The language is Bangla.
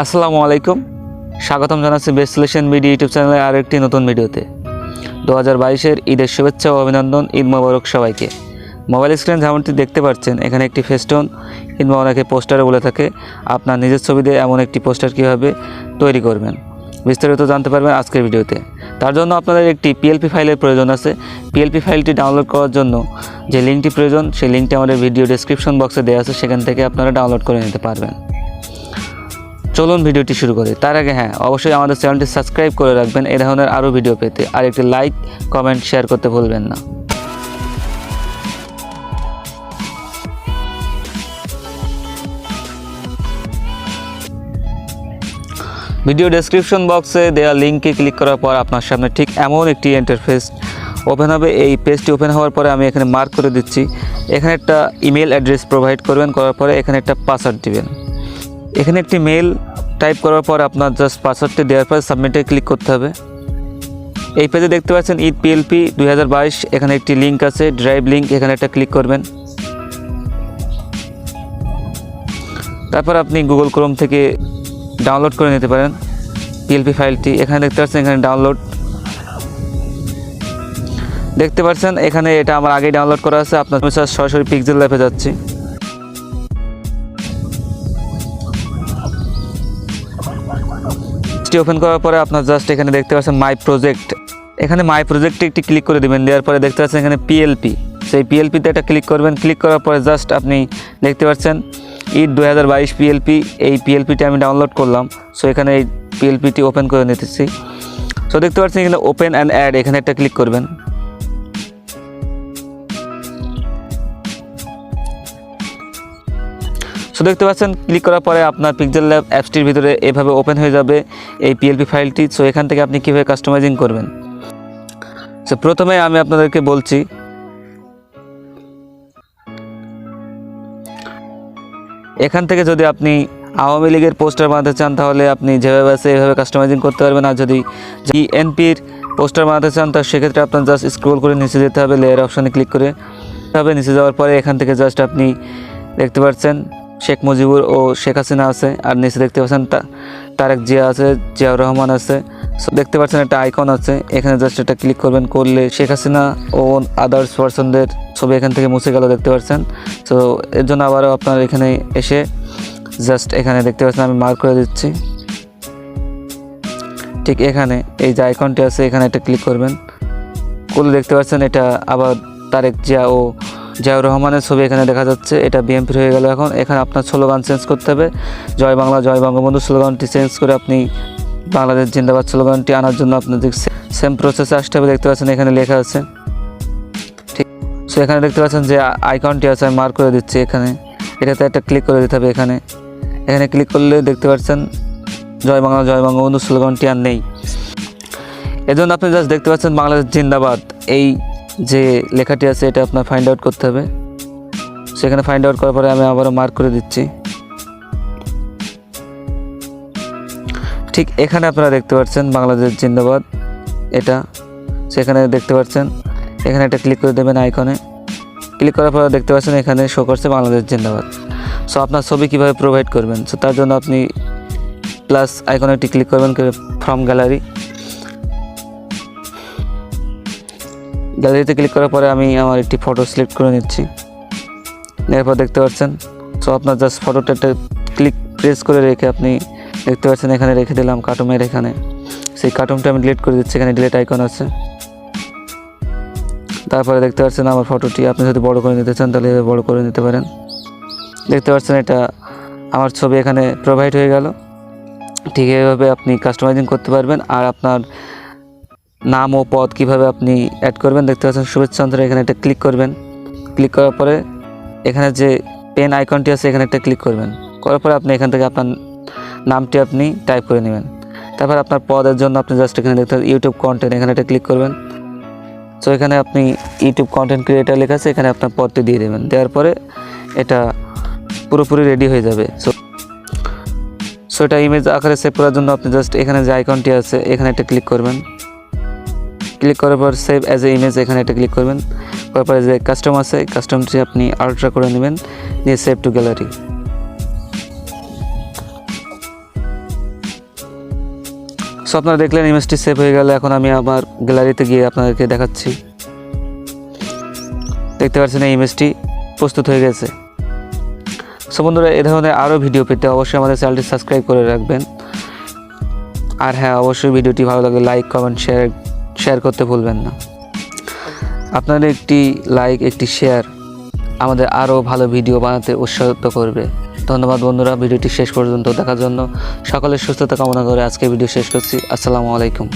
আসসালামু আলাইকুম, স্বাগতম জানাচ্ছি বেস্ট সলিউশন মিডিয়া ইউটিউব চ্যানেলে আর একটি নতুন ভিডিওতে। 2022-এর ঈদের শুভেচ্ছা ও অভিনন্দন। ঈদ মুবারক সবাইকে। মোবাইল স্ক্রিন যেমনটি দেখতে পাচ্ছেন, এখানে একটি ফেস্টুন কিংবা অনেকে পোস্টারে বলে থাকে। আপনার নিজের ছবি দিয়ে এমন একটি পোস্টার কীভাবে তৈরি করবেন, বিস্তারিত জানতে পারবেন আজকের ভিডিওতে। তার জন্য আপনাদের একটি পিএলপি ফাইলের প্রয়োজন আছে। পিএলপি ফাইলটি ডাউনলোড করার জন্য যে লিঙ্কটি প্রয়োজন, সেই লিঙ্কটি আমাদের ভিডিও ডেসক্রিপশন বক্সে দেওয়া আছে, সেখান থেকে আপনারা ডাউনলোড করে নিতে পারবেন। চলুন ভিডিওটি শুরু করি। তার আগে অবশ্যই আমাদের চ্যানেলটি সাবস্ক্রাইব করে রাখবেন এই ধরনের আরও ভিডিও পেতে, আর একটি লাইক কমেন্ট শেয়ার করতে ভুলবেন না। ভিডিও ডেসক্রিপশন বক্সে দেওয়া লিঙ্কে ক্লিক করার পর আপনার সামনে ঠিক এমন একটি ইন্টারফেস ওপেন হবে। এই পেজটি ওপেন হওয়ার পরে আমি এখানে মার্ক করে দিচ্ছি। এখানে একটা ইমেল অ্যাড্রেস প্রোভাইড করবেন, করার পরে এখানে একটা পাসওয়ার্ড দিবেন। এখানে একটি মেল টাইপ করার পর আপনার জাস্ট পাসওয়ার্ডটি দেওয়ার পর সাবমিটে ক্লিক করতে হবে। এই পেজে দেখতে পাচ্ছেন ঈদ পিএলপি 2022, এখানে একটি লিঙ্ক আছে, ড্রাইভ লিঙ্ক, এখানে একটা ক্লিক করবেন। তারপর আপনি গুগল ক্রোম থেকে ডাউনলোড করে নিতে পারেন পিএলপি ফাইলটি। এখানে দেখতে পাচ্ছেন এখানে ডাউনলোড দেখতে পাচ্ছেন, এখানে এটা আমার আগেই ডাউনলোড করা আছে। আপনার সরাসরি পিক্সেল ল্যাবে যাচ্ছি। ওপেন করার পরে আপনার জাস্ট এখানে দেখতে পাচ্ছেন মাই প্রজেক্ট, এখানে মাই প্রজেক্টে একটি ক্লিক করে দেবেন। দেওয়ার পরে দেখতে পাচ্ছেন এখানে পিএলপি, সেই পিএলপিতে একটা ক্লিক করবেন। ক্লিক করার পরে জাস্ট আপনি দেখতে পাচ্ছেন ঈদ 2022 পিএলপি, এই পিএলপিটি আমি ডাউনলোড করলাম। সো এখানে এই পিএলপিটি ওপেন করে নিতেছি। সো দেখতে পাচ্ছেন এখানে ওপেন অ্যান্ড অ্যাড, এখানে একটা ক্লিক করবেন। সো দেখতে পাচ্ছেন ক্লিক করার পরে আপনার পিক্সেল ল্যাব অ্যাপসটির ভিতরে এভাবে ওপেন হয়ে যাবে এই পিএলপি ফাইলটি। সো এখান থেকে আপনি কীভাবে কাস্টমাইজিং করবেন। সো প্রথমে আমি আপনাদেরকে বলছি, এখান থেকে যদি আপনি আওয়ামী লীগের পোস্টার বানাতে চান তাহলে আপনি যেভাবে আছে এভাবে কাস্টমাইজিং করতে পারবেন। আর যদি এনপির পোস্টার বানাতে চান তার সেক্ষেত্রে আপনার জাস্ট স্ক্রল করে নিচে যেতে হবে, লেয়ার অপশানে ক্লিক করে নিচে যাওয়ার পরে এখান থেকে জাস্ট আপনি দেখতে পাচ্ছেন শেখ মুজিবুর ও শেখ হাসিনা আছে, আর নিচে দেখতে পাচ্ছেন তারেক জিয়া আছে, জিয়াউর রহমান আছে। সো দেখতে পাচ্ছেন একটা আইকন আছে, এখানে জাস্ট এটা ক্লিক করবেন। করলে শেখ হাসিনা ও আদার্স পার্সনদের ছবি এখান থেকে মুছে গেল, দেখতে পাচ্ছেন। সো এর জন্য আবারও আপনার এখানে এসে জাস্ট এখানে দেখতে পাচ্ছেন আমি মার্ক করে দিচ্ছি। ঠিক এখানে এই যে আইকনটি আছে এখানে একটা ক্লিক করবেন। করলে দেখতে পাচ্ছেন এটা আবার তারেক জিয়া ও জিয়াউর রহমানের ছবি এখানে দেখা যাচ্ছে। এটা বিএনপির হয়ে গেল। এখন এখানে আপনার স্লোগান চেঞ্জ করতে হবে, জয় বাংলা জয় বঙ্গবন্ধু স্লোগানটি চেঞ্জ করে আপনি বাংলাদেশ জিন্দাবাদ স্লোগানটি আনার জন্য আপনাদের সেম প্রসেসে আসতে হবে। দেখতে পাচ্ছেন এখানে লেখা আছে, ঠিক। সো এখানে দেখতে পাচ্ছেন যে আইকনটি আছে, আমি মার্ক করে দিচ্ছি। এখানে এটাতে একটা ক্লিক করে দিতে হবে। এখানে ক্লিক করলে দেখতে পাচ্ছেন জয় বাংলা জয় বঙ্গবন্ধু স্লোগানটি আর নেই। এজন্য আপনি জাস্ট দেখতে পাচ্ছেন বাংলাদেশ জিন্দাবাদ, এই যে লেখাটি আছে এটা আপনার ফাইন্ড আউট করতে হবে। সেখানে ফাইন্ড আউট করার পরে আমি আবারও মার্ক করে দিচ্ছি। ঠিক এখানে আপনারা দেখতে পাচ্ছেন বাংলাদেশ জিন্দাবাদ এটা, সেখানে দেখতে পাচ্ছেন এখানে একটা ক্লিক করে দেবেন আইকনে। ক্লিক করার পরে দেখতে পাচ্ছেন এখানে শো করছে বাংলাদেশ জিন্দাবাদ। সো আপনার ছবি কীভাবে প্রোভাইড করবেন, সো তার জন্য আপনি প্লাস আইকনে একটি ক্লিক করবেন, ফ্রম গ্যালারিতে ক্লিক করার পরে আমি আমার একটি ফটো সিলেক্ট করে নিচ্ছি। এরপর দেখতে পাচ্ছেন সো আপনার জাস্ট ফটোটা একটা ক্লিক প্রেস করে রেখে আপনি দেখতে পাচ্ছেন এখানে রেখে দিলাম কার্টুনের। এখানে সেই কার্টুনটা আমি ডিলিট করে দিচ্ছি, এখানে ডিলিট আইকন আছে। তারপরে দেখতে পাচ্ছেন আমার ফটোটি আপনি যদি বড় করে নিতে চান তাহলে বড় করে নিতে পারেন। দেখতে পাচ্ছেন এটা আমার ছবি এখানে প্রোভাইড হয়ে গেল। ঠিক এইভাবে আপনি কাস্টমাইজিং করতে পারবেন। আর আপনার নাম ও পদ কীভাবে আপনি অ্যাড করবেন, দেখতে পাচ্ছেন শুভেচ্ছান্তরে এখানে একটা ক্লিক করবেন। ক্লিক করার পরে এখানে যে পেন আইকনটি আছে এখানে একটা ক্লিক করবেন। করার পরে আপনি এখান থেকে আপনার নামটি আপনি টাইপ করে নেবেন। তারপর আপনার পদের জন্য আপনি জাস্ট এখানে দেখতে পাচ্ছেন ইউটিউব কন্টেন্ট, এখানে একটা ক্লিক করবেন। সো এখানে আপনি ইউটিউব কন্টেন্ট ক্রিয়েটার লেখা আছে, এখানে আপনার পদটি দিয়ে দেবেন। দেওয়ার পরে এটা পুরোপুরি রেডি হয়ে যাবে। সো এটা ইমেজ আকারে সেভ করার জন্য আপনি জাস্ট এখানে যে আইকনটি আছে এখানে একটা ক্লিক করবেন। ক্লিক করার পর সেভ অ্যাজ এ ইমেজ এখানে একটা ক্লিক করবেন। করার পরে যে কাস্টম আছে কাস্টমটি আপনি আল্ট্রা করে নেবেন, নিয়ে সেভ টু গ্যালারি। সো আপনারা দেখলেন ইমেজটি সেভ হয়ে গেল। এখন আমি আমার গ্যালারিতে গিয়ে আপনাদেরকে দেখাচ্ছি। দেখতে পাচ্ছেন এই ইমেজটি প্রস্তুত হয়ে গেছে। সো বন্ধুরা, এ ধরনের আরও ভিডিও পেতে অবশ্যই আমাদের চ্যানেলটি সাবস্ক্রাইব করে রাখবেন। আর হ্যাঁ, অবশ্যই ভিডিওটি ভালো লাগলে লাইক, কমেন্ট, শেয়ার করতে ভুলবেন না। আপনাদের একটি লাইক, একটি শেয়ার আমাদের আরও ভালো ভিডিও বানাতে উৎসাহিত করবে। ধন্যবাদ বন্ধুরা, ভিডিওটি শেষ পর্যন্ত দেখার জন্য। সকলের সুস্থতা কামনা করে আজকে ভিডিও শেষ করছি। আসসালামু আলাইকুম।